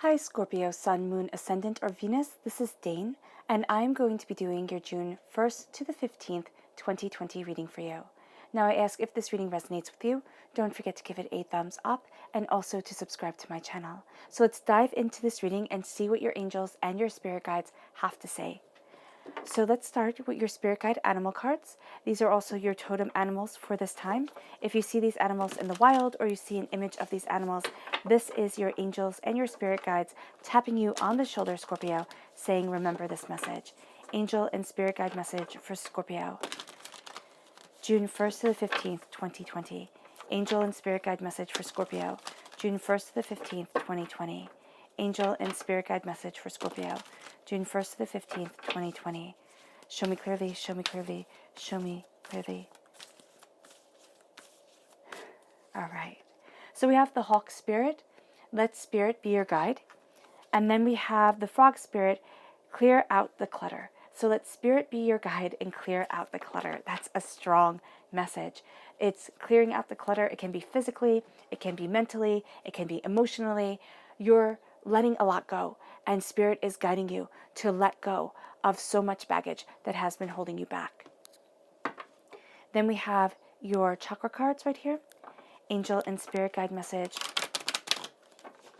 Hi Scorpio, Sun, Moon, Ascendant, or Venus. This is Dane, and I'm going to be doing your June 1st to the 15th, 2020 reading for you. Now I ask if this reading resonates with you, don't forget to give it a thumbs up and also to subscribe to my channel. So let's dive into this reading and see what your angels and your spirit guides have to say. So let's start with your spirit guide animal cards. These are also your totem animals for this time. If you see these animals in the wild or you see an image of these animals, this is your angels and your spirit guides tapping you on the shoulder, Scorpio, saying, remember this message. Angel and spirit guide message for Scorpio. June 1st to the 15th, 2020. Angel and spirit guide message for Scorpio. June 1st to the 15th, 2020. Angel and spirit guide message for Scorpio. June 1st to the 15th, 2020. Show me clearly, show me clearly, show me clearly. All right. So we have the hawk spirit. Let spirit be your guide. And then we have the frog spirit. Clear out the clutter. So let spirit be your guide and clear out the clutter. That's a strong message. It's clearing out the clutter. It can be physically, it can be mentally, it can be emotionally. You're letting a lot go, and spirit is guiding you to let go of so much baggage that has been holding you back. Then we have your chakra cards right here. Angel and spirit guide message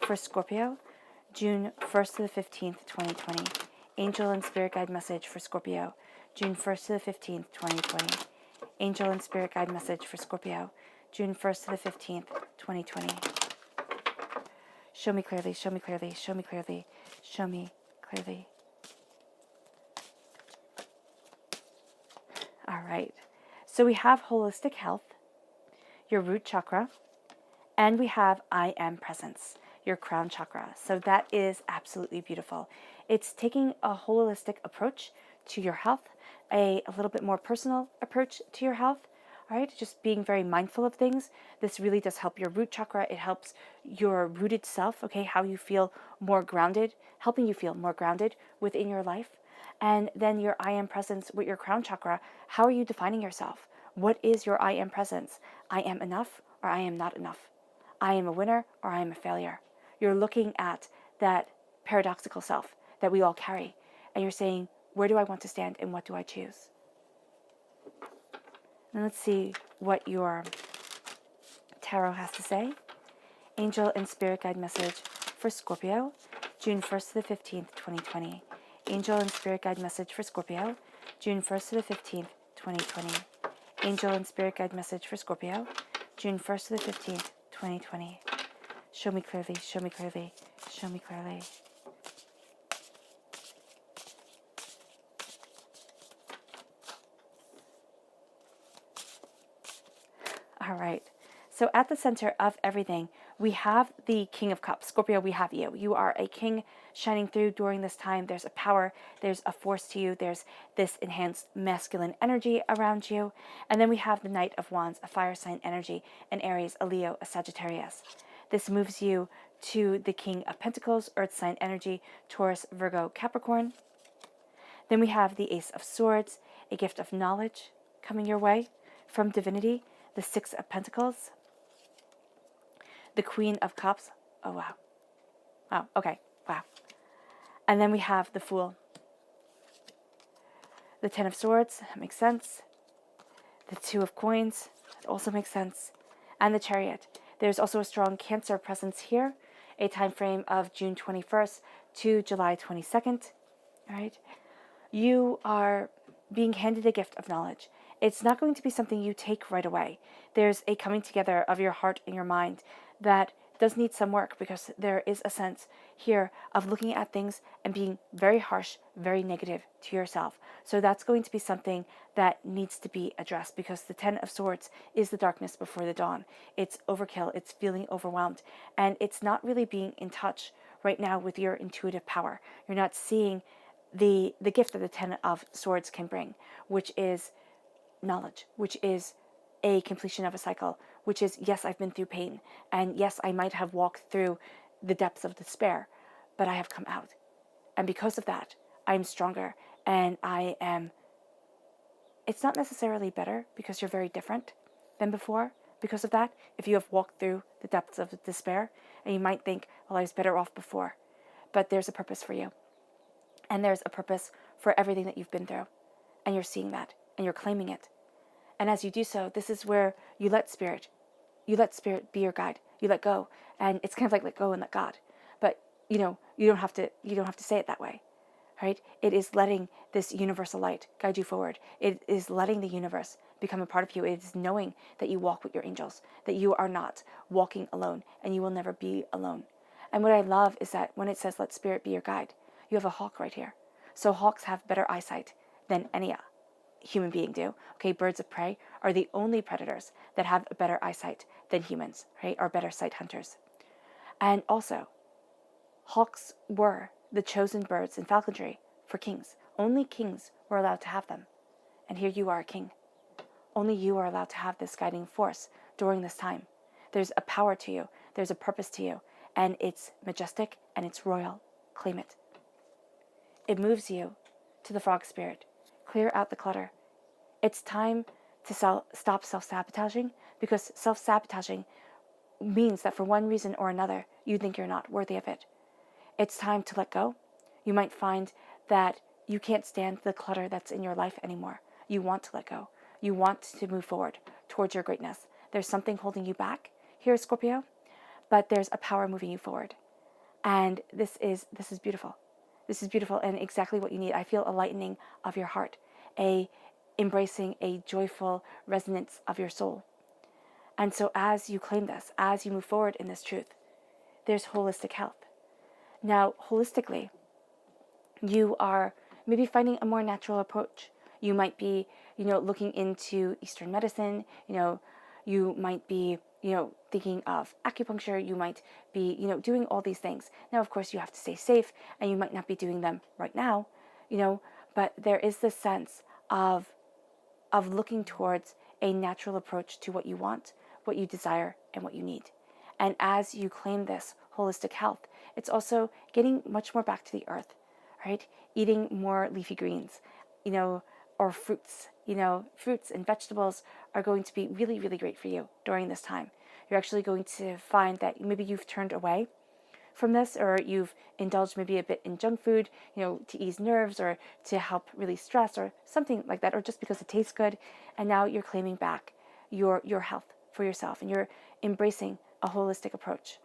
for Scorpio, June 1st to the 15th, 2020. Angel and spirit guide message for Scorpio, June 1st to the 15th, 2020. Angel and spirit guide message for Scorpio, June 1st to the 15th, 2020. Show me clearly, show me clearly, show me clearly, show me clearly. All right. So we have holistic health, your root chakra, and we have I am presence, your crown chakra. So that is absolutely beautiful. It's taking a holistic approach to your health, a little bit more personal approach to your health. All right, just being very mindful of things. This really does help your root chakra. It helps your rooted self, okay, how you feel more grounded, helping you feel more grounded within your life. And then your I am presence with your crown chakra. How are you defining yourself? What is your I am presence? I am enough or I am not enough. I am a winner or I am a failure. You're looking at that paradoxical self that we all carry. And you're saying, where do I want to stand and what do I choose? And let's see what your tarot has to say. Angel and spirit guide message for Scorpio, June 1st to the 15th, 2020. Angel and spirit guide message for Scorpio, June 1st to the 15th, 2020. Angel and spirit guide message for Scorpio, June 1st to the 15th, 2020. Show me clearly, show me clearly, show me clearly. All right. So at the center of everything, we have the King of Cups. Scorpio, we have you. You are a king shining through during this time. There's a power, there's a force to you. There's this enhanced masculine energy around you. And then we have the Knight of Wands, a fire sign energy, an Aries, a Leo, a Sagittarius. This moves you to the King of Pentacles, earth sign energy, Taurus, Virgo, Capricorn. Then we have the Ace of Swords, a gift of knowledge coming your way from divinity, the Six of Pentacles, the Queen of Cups. Oh, wow. Oh, okay. Wow. And then we have the Fool, the Ten of Swords. That makes sense. The Two of Coins. That also makes sense. And the Chariot. There's also a strong Cancer presence here, a time frame of June 21st to July 22nd. All right. You are being handed a gift of knowledge. It's not going to be something you take right away. There's a coming together of your heart and your mind that does need some work, because there is a sense here of looking at things and being very harsh, very negative to yourself. So that's going to be something that needs to be addressed, because the Ten of Swords is the darkness before the dawn. It's overkill, it's feeling overwhelmed, and it's not really being in touch right now with your intuitive power. You're not seeing the gift that the Ten of Swords can bring, which is knowledge, which is a completion of a cycle, which is, yes, I've been through pain, and yes, I might have walked through the depths of despair, but I have come out. And because of that, I'm stronger, and I am, it's not necessarily better because you're very different than before. Because of that, if you have walked through the depths of despair, and you might think, well, I was better off before. but there's a purpose for you. And there's a purpose for everything that you've been through. And you're seeing that, and you're claiming it. And as you do so, this is where you let spirit be your guide. You let go. And it's kind of like let go and let God. But you don't have to say it that way. Right? It is letting this universal light guide you forward. It is letting the universe become a part of you. It is knowing that you walk with your angels, that you are not walking alone, and you will never be alone. And what I love is that when it says let spirit be your guide, you have a hawk right here. So hawks have better eyesight than any human being do. Okay, birds of prey are the only predators that have a better eyesight than humans, right? Are better sight hunters. And also, hawks were the chosen birds in falconry for kings. Only kings were allowed to have them. And here you are a king. Only you are allowed to have this guiding force during this time. There's a power to you. There's a purpose to you. And it's majestic and it's royal. Claim it. It moves you to the frog spirit. Clear out the clutter. It's time to stop self-sabotaging, because self-sabotaging means that for one reason or another, you think you're not worthy of it. It's time to let go. You might find that you can't stand the clutter that's in your life anymore. You want to let go. You want to move forward towards your greatness. There's something holding you back here, Scorpio, but there's a power moving you forward. And this is beautiful. This is beautiful and exactly what you need. I feel a lightening of your heart, a embracing a joyful resonance of your soul. And so as you claim this, as you move forward in this truth, there's holistic health. Now, holistically, you are maybe finding a more natural approach. You might be, looking into Eastern medicine. You might be, thinking of acupuncture. You might be, doing all these things. Now, of course, you have to stay safe, and you might not be doing them right now, but there is this sense of looking towards a natural approach to what you want, what you desire, and what you need. And as you claim this holistic health, it's also getting much more back to the earth, right? Eating more leafy greens, or fruits. Fruits and vegetables are going to be really, really great for you during this time. You're actually going to find that maybe you've turned away from this, or you've indulged maybe a bit in junk food, to ease nerves or to help release stress or something like that, or just because it tastes good. And now you're claiming back your health for yourself, and you're embracing a holistic approach.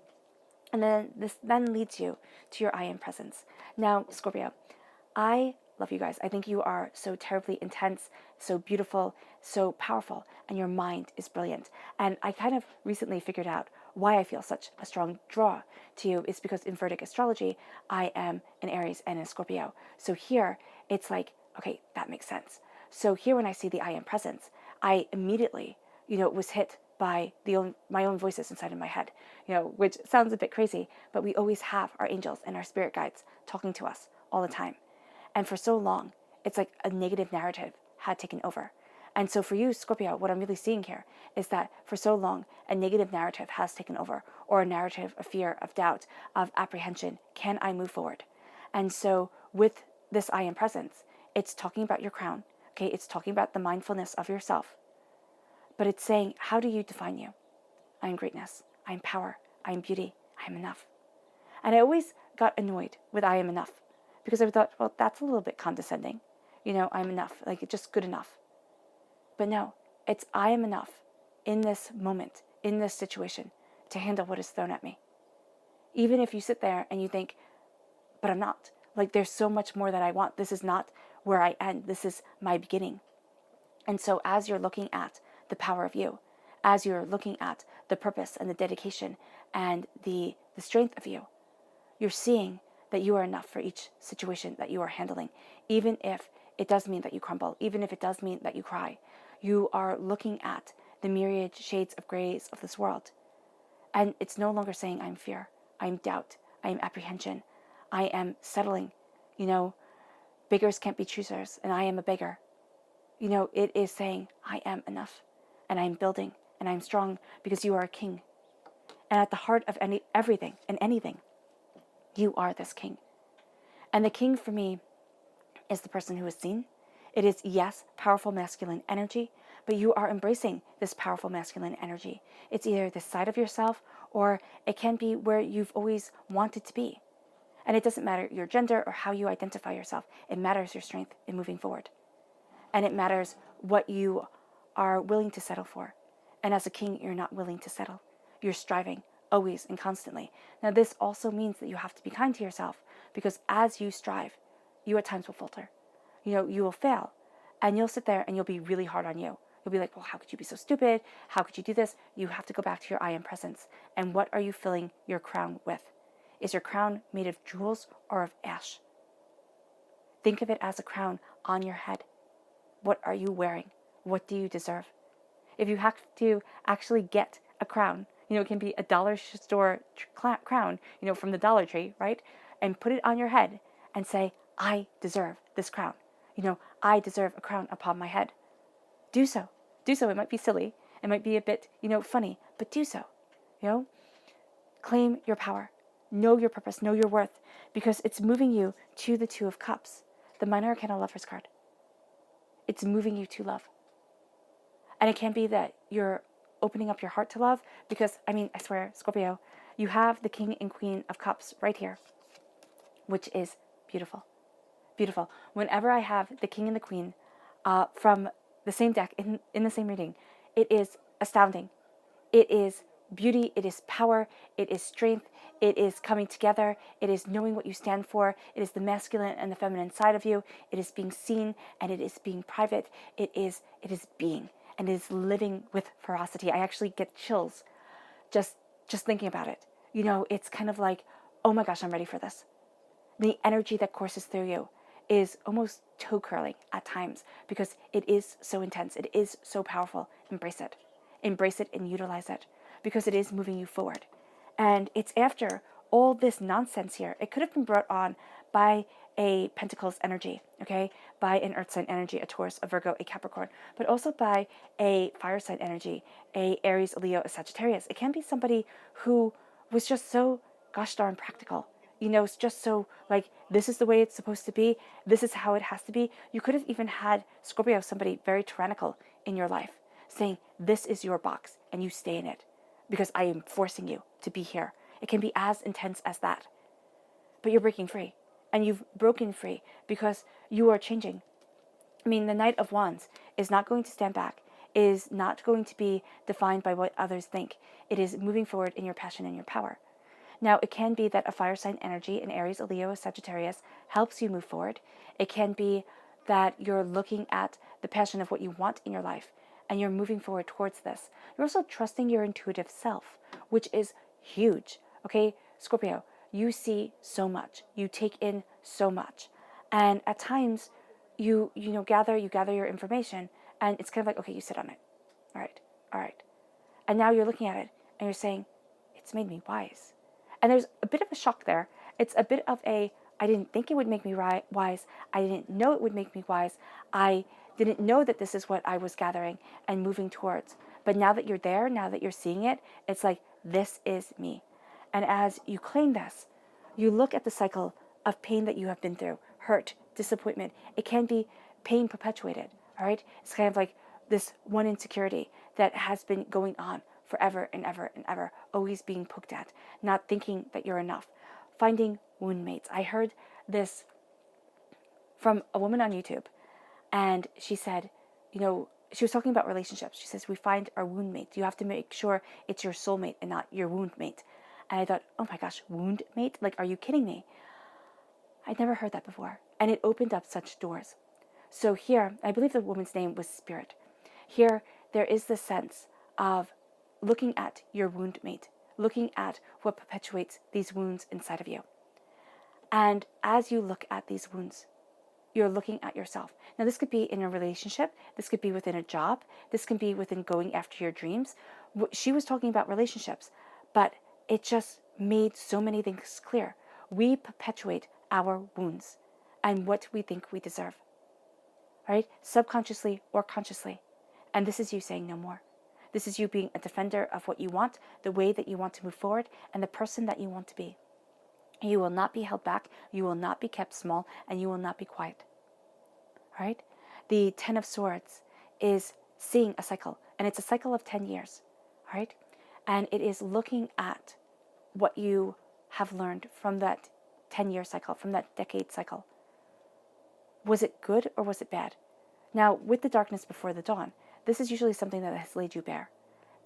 And then this then leads you to your I am presence. Now, Scorpio, I love you guys. I think you are so terribly intense, so beautiful, so powerful, and your mind is brilliant. And I kind of recently figured out why I feel such a strong draw to you is because in Vedic astrology, I am an Aries and a Scorpio. So here, it's like, okay, that makes sense. So here when I see the I am presence, I immediately, was hit by my own voices inside of my head, which sounds a bit crazy, but we always have our angels and our spirit guides talking to us all the time. And for so long, it's like a negative narrative had taken over. And so for you, Scorpio, what I'm really seeing here is that for so long, a negative narrative has taken over, or a narrative of fear, of doubt, of apprehension. Can I move forward? And so with this I am presence, it's talking about your crown. Okay, it's talking about the mindfulness of yourself. But it's saying, how do you define you? I am greatness. I am power. I am beauty. I am enough. And I always got annoyed with I am enough, because I thought, well, that's a little bit condescending. I'm enough, like it's just good enough. But no, it's I am enough in this moment, in this situation, to handle what is thrown at me. Even if you sit there and you think, but I'm not. Like there's so much more that I want. This is not where I end. This is my beginning. And so as you're looking at the power of you, as you're looking at the purpose and the dedication and the strength of you, you're seeing that you are enough for each situation that you are handling, even if it does mean that you crumble, even if it does mean that you cry. You are looking at the myriad shades of grays of this world. And it's no longer saying I'm fear, I'm doubt, I'm apprehension, I am settling. Beggars can't be choosers, and I am a beggar. It is saying I am enough, and I'm building, and I'm strong because you are a king. And at the heart of everything and anything, you are this king. And the king for me is the person who is seen. It is, yes, powerful masculine energy, but you are embracing this powerful masculine energy. It's either this side of yourself, or it can be where you've always wanted to be. And it doesn't matter your gender or how you identify yourself. It matters your strength in moving forward. And it matters what you are willing to settle for. And as a king, you're not willing to settle. You're striving always and constantly. Now, this also means that you have to be kind to yourself, because as you strive, you at times will falter. You will fail, and you'll sit there and you'll be really hard on you. You'll be like, well, how could you be so stupid? How could you do this? You have to go back to your I am presence. And what are you filling your crown with? Is your crown made of jewels or of ash? Think of it as a crown on your head. What are you wearing? What do you deserve? If you have to actually get a crown, it can be a dollar store crown, from the Dollar Tree, right? And put it on your head and say, I deserve this crown. I deserve a crown upon my head. Do so. Do so. It might be silly. It might be a bit, funny, but do so. Claim your power. Know your purpose. Know your worth, because it's moving you to the Two of Cups, the Minor Arcana Lover's card. It's moving you to love. And it can be that you're opening up your heart to love, because, I swear, Scorpio, you have the King and Queen of Cups right here, which is beautiful. Beautiful. Whenever I have the King and the Queen from the same deck in the same reading, it is astounding. It is beauty. It is power. It is strength. It is coming together. It is knowing what you stand for. It is the masculine and the feminine side of you. It is being seen, and it is being private. It is being, and it is living with ferocity. I actually get chills just thinking about it. It's kind of like, oh my gosh, I'm ready for this. The energy that courses through you is almost toe curling at times, because it is so intense. It is so powerful. Embrace it. Embrace it and utilize it, because it is moving you forward. And it's after all this nonsense here. It could have been brought on by a Pentacles energy, okay? By an Earth sign energy, a Taurus, a Virgo, a Capricorn, but also by a fire sign energy, a Aries, a Leo, a Sagittarius. It can be somebody who was just so gosh darn practical. It's just so like, this is the way it's supposed to be. This is how it has to be. You could have even had, Scorpio, somebody very tyrannical in your life, saying, this is your box and you stay in it because I am forcing you to be here. It can be as intense as that. But you're breaking free, and you've broken free because you are changing. The Knight of Wands is not going to stand back, is not going to be defined by what others think. It is moving forward in your passion and your power. Now, it can be that a fire sign energy, an Aries, a Leo, a Sagittarius, helps you move forward. It can be that you're looking at the passion of what you want in your life, and you're moving forward towards this. You're also trusting your intuitive self, which is huge. Okay, Scorpio, you see so much. You take in so much. And at times, you gather your information, and it's kind of like, okay, you sit on it. All right. And now you're looking at it, and you're saying, it's made me wise. And there's a bit of a shock there. It's a bit of a, I didn't think it would make me wise. I didn't know it would make me wise. I didn't know that this is what I was gathering and moving towards. But now that you're there, now that you're seeing it, it's like, this is me. And as you claim this, you look at the cycle of pain that you have been through, hurt, disappointment. It can be pain perpetuated, all right? It's kind of like this one insecurity that has been going on forever and ever and ever, always being poked at, not thinking that you're enough, finding wound mates. I heard this from a woman on YouTube, and she said, she was talking about relationships. She says, we find our wound mate. You have to make sure it's your soulmate and not your wound mate. And I thought, oh my gosh, wound mate? Like, are you kidding me? I'd never heard that before. And it opened up such doors. So here, I believe the woman's name was Spirit. Here, there is this sense of looking at your wound mate, looking at what perpetuates these wounds inside of you. And as you look at these wounds, you're looking at yourself. Now, this could be in a relationship. This could be within a job. This can be within going after your dreams. She was talking about relationships, but it just made so many things clear. We perpetuate our wounds and what we think we deserve, right? Subconsciously or consciously. And this is you saying no more. This is you being a defender of what you want, the way that you want to move forward, and the person that you want to be. You will not be held back. You will not be kept small, and you will not be quiet. All right? The 10 of Swords is seeing a cycle, and it's a cycle of 10 years. All right? And it is looking at what you have learned from that 10-year cycle, from that decade cycle. Was it good or was it bad? Now, with the darkness before the dawn, this is usually something that has laid you bare,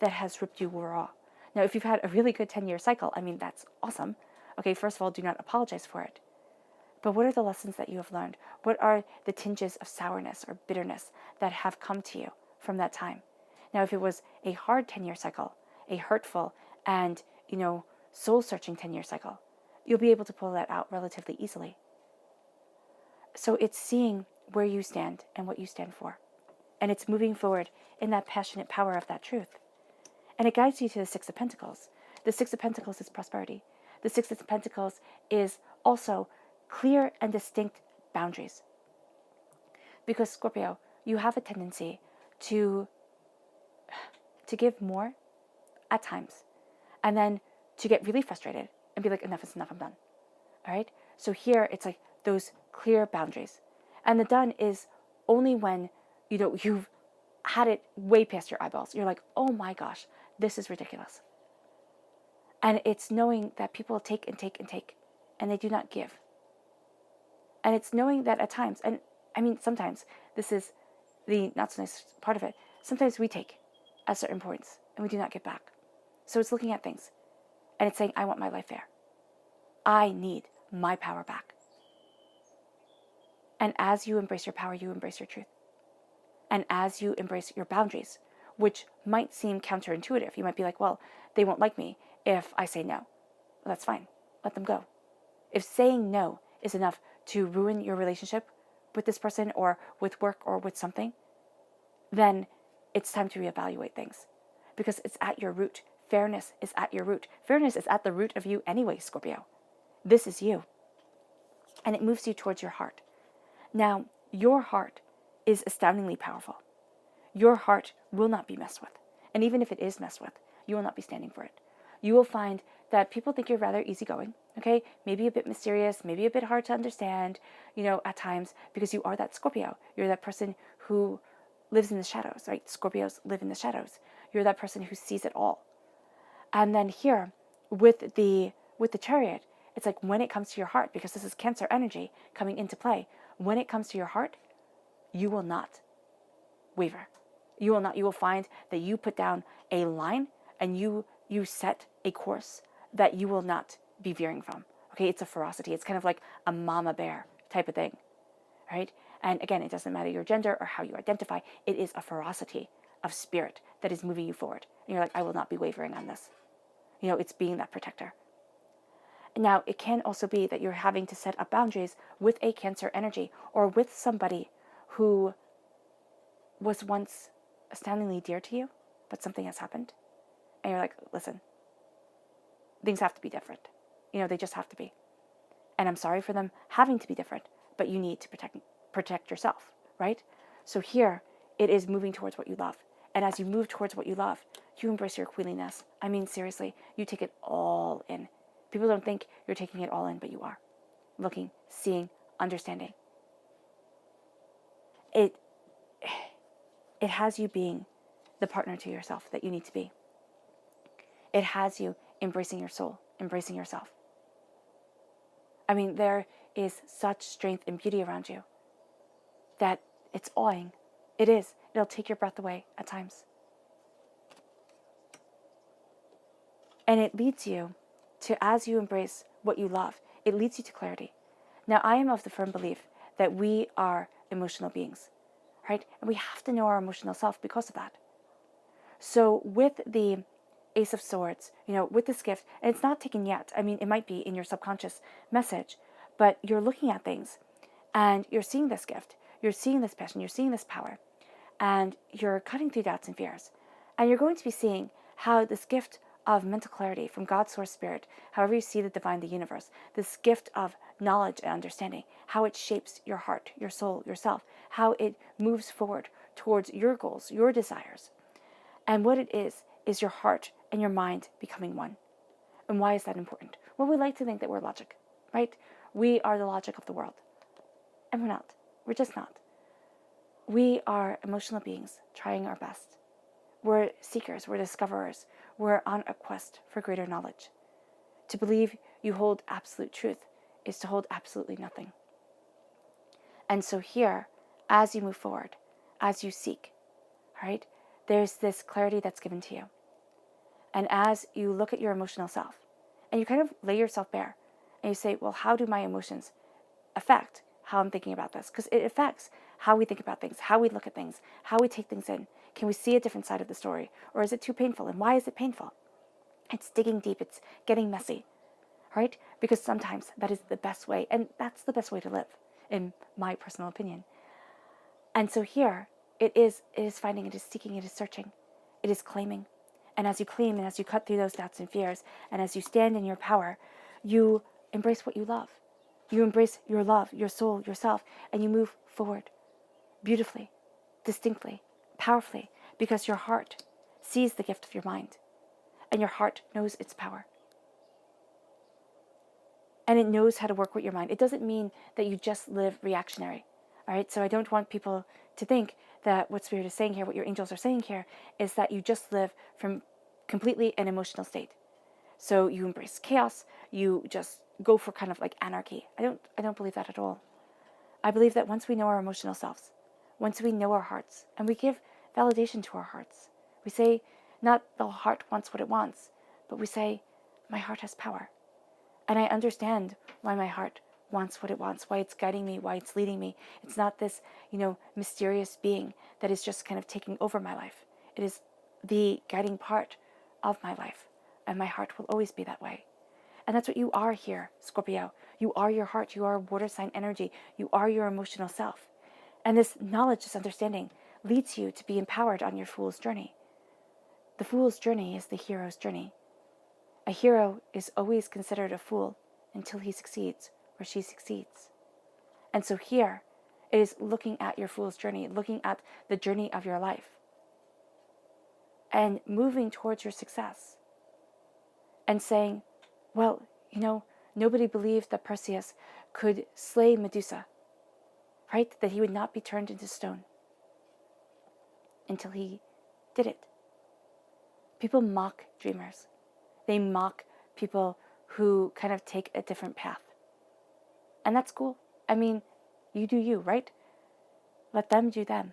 that has ripped you raw. Now, if you've had a really good 10-year cycle, I mean, that's awesome. Okay, first of all, do not apologize for it. But what are the lessons that you have learned? What are the tinges of sourness or bitterness that have come to you from that time? Now, if it was a hard 10-year cycle, a hurtful and, soul-searching 10-year cycle, you'll be able to pull that out relatively easily. So it's seeing where you stand and what you stand for. And it's moving forward in that passionate power of that truth. And it guides you to the Six of Pentacles. The Six of Pentacles is prosperity. The Six of Pentacles is also clear and distinct boundaries. Because Scorpio, you have a tendency to give more at times, and then to get really frustrated and be like, enough is enough, I'm done. All right? So here it's like those clear boundaries. And the done is only when, you've had it way past your eyeballs. You're like, oh my gosh, this is ridiculous. And it's knowing that people take and take and take, and they do not give. And it's knowing that at times, and I mean, sometimes, this is the not so nice part of it, sometimes we take at certain points, and we do not give back. So it's looking at things, and it's saying, I want my life fair. I need my power back. And as you embrace your power, you embrace your truth. And as you embrace your boundaries, which might seem counterintuitive, you might be like, well, they won't like me if I say no. Well, that's fine. Let them go. If saying no is enough to ruin your relationship with this person or with work or with something, then it's time to reevaluate things, because it's at your root. Fairness is at your root. Fairness is at the root of you anyway, Scorpio. This is you. And it moves you towards your heart. Now, your heart is astoundingly powerful. Your heart will not be messed with. And even if it is messed with, you will not be standing for it. You will find that people think you're rather easygoing, okay? Maybe a bit mysterious, maybe a bit hard to understand, at times, because you are that Scorpio. You're that person who lives in the shadows, right? Scorpios live in the shadows. You're that person who sees it all. And then here, with the Chariot, it's like when it comes to your heart, because this is Cancer energy coming into play, when it comes to your heart, you will not waver. You will find that you put down a line and you set a course that you will not be veering from. Okay, it's a ferocity. It's kind of like a mama bear type of thing, right? And again, it doesn't matter your gender or how you identify. It is a ferocity of spirit that is moving you forward. And you're like, I will not be wavering on this. It's being that protector. Now, it can also be that you're having to set up boundaries with a Cancer energy or with somebody who was once astoundingly dear to you, but something has happened. And you're like, listen, things have to be different. They just have to be. And I'm sorry for them having to be different, but you need to protect yourself, right? So here, it is moving towards what you love. And as you move towards what you love, you embrace your queenliness. I mean, seriously, you take it all in. People don't think you're taking it all in, but you are. Looking, seeing, understanding. It has you being the partner to yourself that you need to be. It has you embracing your soul, embracing yourself. I mean, there is such strength and beauty around you that it's awing. It is. It'll take your breath away at times. And it leads you to, as you embrace what you love, it leads you to clarity. Now, I am of the firm belief that we are emotional beings, right? And we have to know our emotional self because of that. So with the Ace of Swords, with this gift, and it's not taken yet. I mean, it might be in your subconscious message, but you're looking at things and you're seeing this gift. You're seeing this passion. You're seeing this power. And you're cutting through doubts and fears. And you're going to be seeing how this gift of mental clarity from God's source spirit, however you see the divine, the universe, this gift of knowledge and understanding, how it shapes your heart, your soul, yourself, how it moves forward towards your goals, your desires. And what it is your heart and your mind becoming one. And why is that important? Well, we like to think that we're logic, right? We are the logic of the world. And we're not. We're just not. We are emotional beings trying our best. We're seekers, we're discoverers, we're on a quest for greater knowledge. To believe you hold absolute truth is to hold absolutely nothing. And so here, as you move forward, as you seek, right, there's this clarity that's given to you. And as you look at your emotional self, and you kind of lay yourself bare, and you say, well, how do my emotions affect how I'm thinking about this? Because it affects how we think about things, how we look at things, how we take things in. Can we see a different side of the story? Or is it too painful? And why is it painful? It's digging deep. It's getting messy, right? Because sometimes that is the best way, and that's the best way to live, in my personal opinion. And so here, it is finding, it is seeking, it is searching, it is claiming. And as you claim and as you cut through those doubts and fears, and as you stand in your power, you embrace what you love. You embrace your love, your soul, yourself, and you move forward beautifully, distinctly, powerfully, because your heart sees the gift of your mind, and your heart knows its power. And it knows how to work with your mind. It doesn't mean that you just live reactionary. All right, so I don't want people to think that what Spirit is saying here, what your angels are saying here, is that you just live from completely an emotional state. So you embrace chaos, you just go for kind of like anarchy. I don't believe that at all. I believe that once we know our emotional selves, once we know our hearts, and we give validation to our hearts, we say, not the heart wants what it wants, but we say, my heart has power. And I understand why my heart wants what it wants, why it's guiding me, why it's leading me. It's not this, mysterious being that is just kind of taking over my life. It is the guiding part of my life. And my heart will always be that way. And that's what you are here, Scorpio. You are your heart. You are water sign energy. You are your emotional self. And this knowledge, this understanding, leads you to be empowered on your fool's journey. The fool's journey is the hero's journey. A hero is always considered a fool until he succeeds or she succeeds. And so here it is looking at your fool's journey, looking at the journey of your life, and moving towards your success. And saying, well, nobody believed that Perseus could slay Medusa, right? That he would not be turned into stone until he did it. People mock dreamers. They mock people who kind of take a different path. And that's cool. I mean, you do you, right? Let them do them.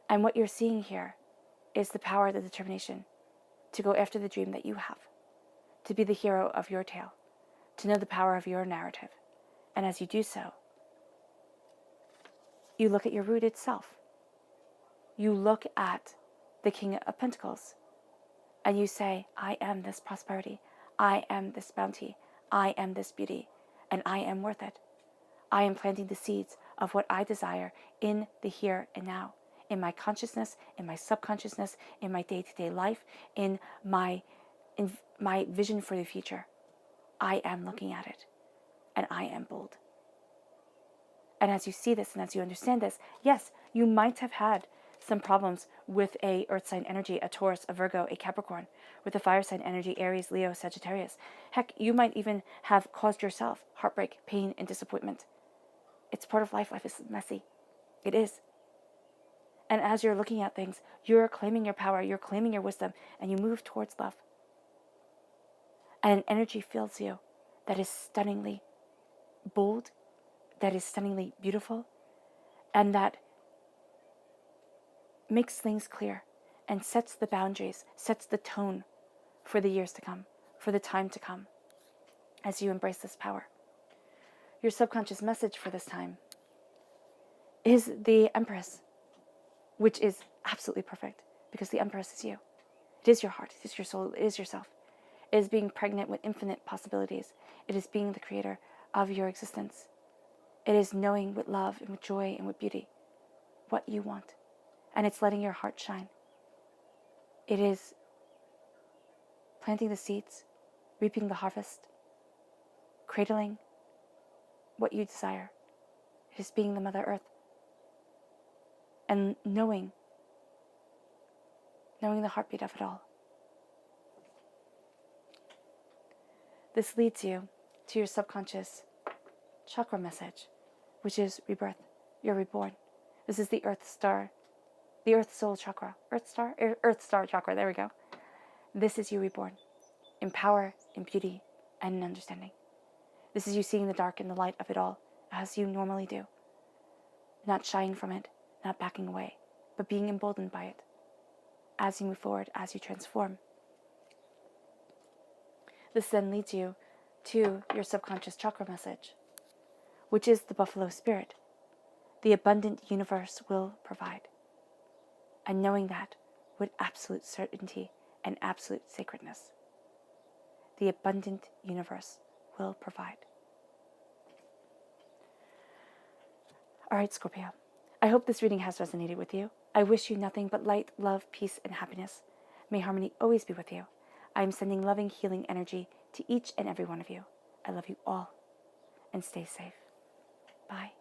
And what you're seeing here is the power, the determination to go after the dream that you have, to be the hero of your tale, to know the power of your narrative. And as you do so, you look at your rooted self. You look at the King of Pentacles, and you say, I am this prosperity. I am this bounty. I am this beauty. And I am worth it. I am planting the seeds of what I desire in the here and now, in my consciousness, in my subconsciousness, in my day-to-day life, in my vision for the future. I am looking at it, and I am bold. And as you see this and as you understand this, yes, you might have had some problems with a earth sign energy, a Taurus, a Virgo, a Capricorn, with a fire sign energy, Aries, Leo, Sagittarius. Heck, you might even have caused yourself heartbreak, pain, and disappointment. It's part of life. Life is messy. It is. And as you're looking at things, you're claiming your power, you're claiming your wisdom, and you move towards love. And an energy fills you that is stunningly bold, that is stunningly beautiful, and that makes things clear and sets the boundaries, sets the tone for the years to come, for the time to come, as you embrace this power. Your subconscious message for this time is the Empress, which is absolutely perfect because the Empress is you. It is your heart, it is your soul, it is yourself. It is being pregnant with infinite possibilities. It is being the creator of your existence. It is knowing with love and with joy and with beauty what you want. And it's letting your heart shine. It is planting the seeds, reaping the harvest, cradling what you desire. It is being the Mother Earth. And knowing the heartbeat of it all. This leads you to your subconscious chakra message, which is rebirth. You're reborn. This is the Earth Star, the Earth Soul Chakra. Earth Star Chakra, there we go. This is you reborn, in power, in beauty, and in understanding. This is you seeing the dark and the light of it all, as you normally do. Not shying from it, not backing away, but being emboldened by it, as you move forward, as you transform. This then leads you to your subconscious chakra message, which is the buffalo spirit. The abundant universe will provide. And knowing that with absolute certainty and absolute sacredness. The abundant universe will provide. All right, Scorpio. I hope this reading has resonated with you. I wish you nothing but light, love, peace, and happiness. May harmony always be with you. I am sending loving, healing energy to each and every one of you. I love you all. And stay safe. Bye.